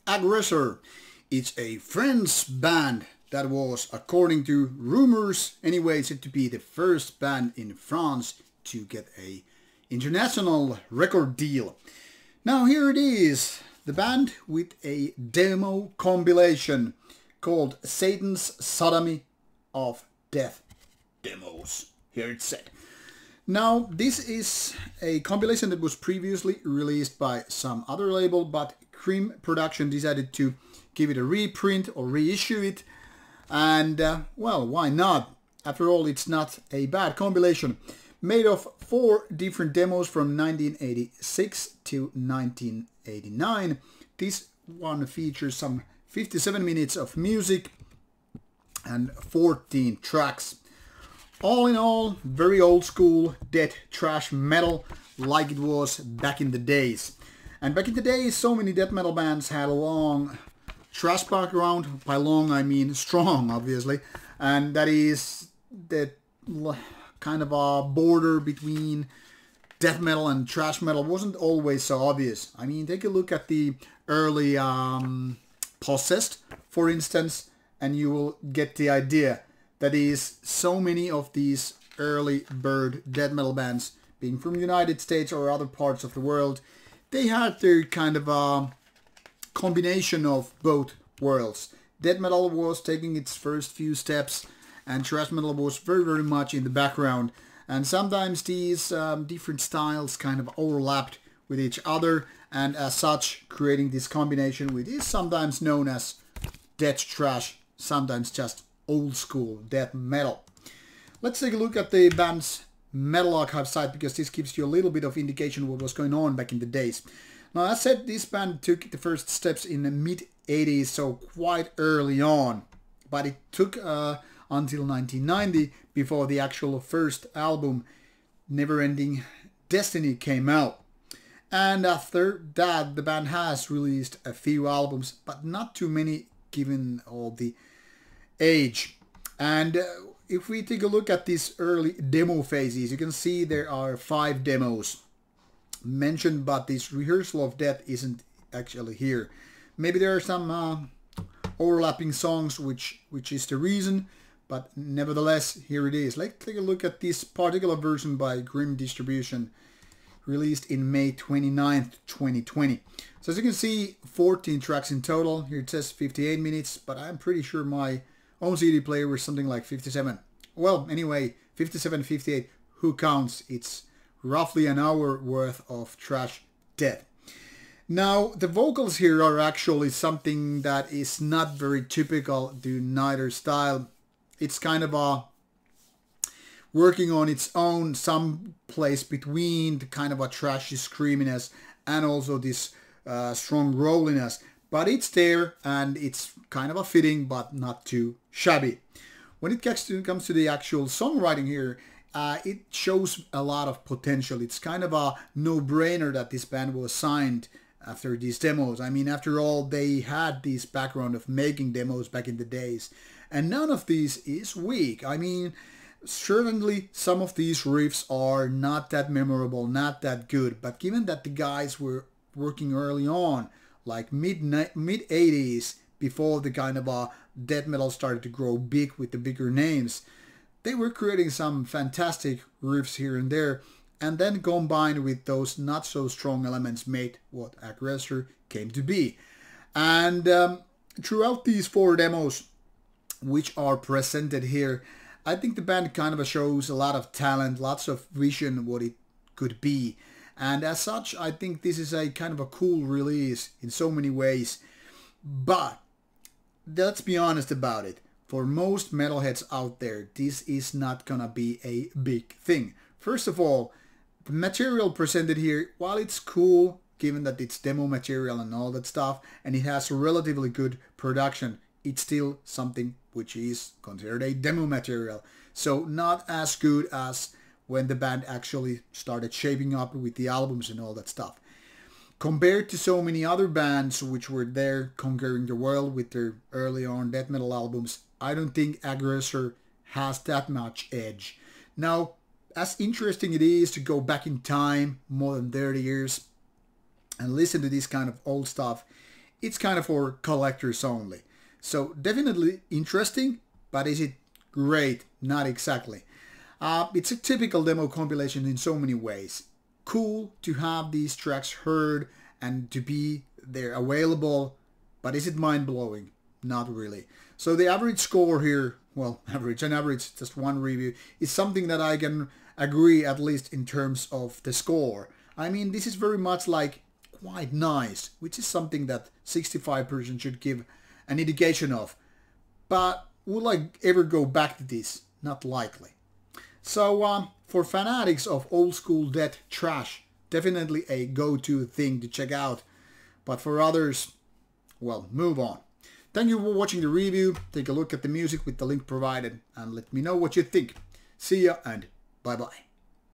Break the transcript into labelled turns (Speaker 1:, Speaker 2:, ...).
Speaker 1: Agressor. It's a French band that was, according to rumors anyway, said to be the first band in France to get a international record deal. Now here it is, the band with a demo compilation called Satan's Sodomy of Death Demos. Here it's said. Now this is a compilation that was previously released by some other label, but Cream Production decided to give it a reprint or reissue it, and well, why not? After all, it's not a bad compilation. Made of 4 different demos from 1986 to 1989. This one features some 57 minutes of music and 14 tracks. All in all, very old school death thrash metal like it was back in the days. And back in the days, so many death metal bands had a long thrash background. By long, I mean strong, obviously. And that is the kind of a border between death metal and thrash metal wasn't always so obvious. I mean, take a look at the early Possessed, for instance, and you will get the idea. That is, so many of these early bird death metal bands, being from the United States or other parts of the world, they had their kind of a combination of both worlds. Death metal was taking its first few steps, and thrash metal was very much in the background. And sometimes these different styles kind of overlapped with each other, and as such creating this combination which is sometimes known as death thrash, sometimes just old school death metal. Let's take a look at the band's Metal Archive site, because this gives you a little bit of indication what was going on back in the days. Now, as said, this band took the first steps in the mid-80s, so quite early on. But it took until 1990 before the actual first album, Neverending Destiny, came out. And after that, the band has released a few albums, but not too many given all the age. And if we take a look at these early demo phases, you can see there are 5 demos mentioned, but this Rehearsal of Death isn't actually here. Maybe there are some overlapping songs, which is the reason, but nevertheless, here it is. Let's take a look at this particular version by Grim Distribution, released in May 29th, 2020. So as you can see, 14 tracks in total. Here it says 58 minutes, but I'm pretty sure my own CD player was something like 57. Well, anyway, 57, 58, who counts? It's roughly an hour worth of thrash death. Now, the vocals here are actually something that is not very typical to neither style. It's kind of a working on its own, some place between the kind of a trashy screaminess and also this strong rolliness. But it's there, and it's kind of a fitting, but not too shabby. When it comes to the actual songwriting here, it shows a lot of potential. It's kind of a no-brainer that this band was signed after these demos. I mean, after all, they had this background of making demos back in the days. And none of these is weak. I mean, certainly some of these riffs are not that memorable, not that good. But given that the guys were working early on, like mid-80s, before the kind of death metal started to grow big with the bigger names, they were creating some fantastic riffs here and there, and then combined with those not so strong elements made what Aggressor came to be. And throughout these 4 demos, which are presented here, I think the band kind of shows a lot of talent, lots of vision what it could be. And as such, I think this is a kind of a cool release in so many ways. But let's be honest about it. For most metalheads out there, this is not gonna be a big thing. First of all, the material presented here, while it's cool, given that it's demo material and all that stuff, and it has relatively good production, it's still something which is considered a demo material. So not as good as when the band actually started shaping up with the albums and all that stuff. Compared to so many other bands which were there conquering the world with their early on death metal albums, I don't think Aggressor has that much edge. Now, as interesting it is to go back in time more than 30 years and listen to this kind of old stuff, it's kind of for collectors only. So definitely interesting, but is it great? Not exactly. It's a typical demo compilation in so many ways. Cool to have these tracks heard and to be there available, but is it mind-blowing? Not really. So the average score here, well, average, just one review, is something that I can agree at least in terms of the score. I mean, this is very much like quite nice, which is something that 65% should give an indication of. But will I ever go back to this? Not likely. So for fanatics of old school death trash, definitely a go-to thing to check out. But for others, well, move on. Thank you for watching the review. Take a look at the music with the link provided and let me know what you think. See ya and bye bye.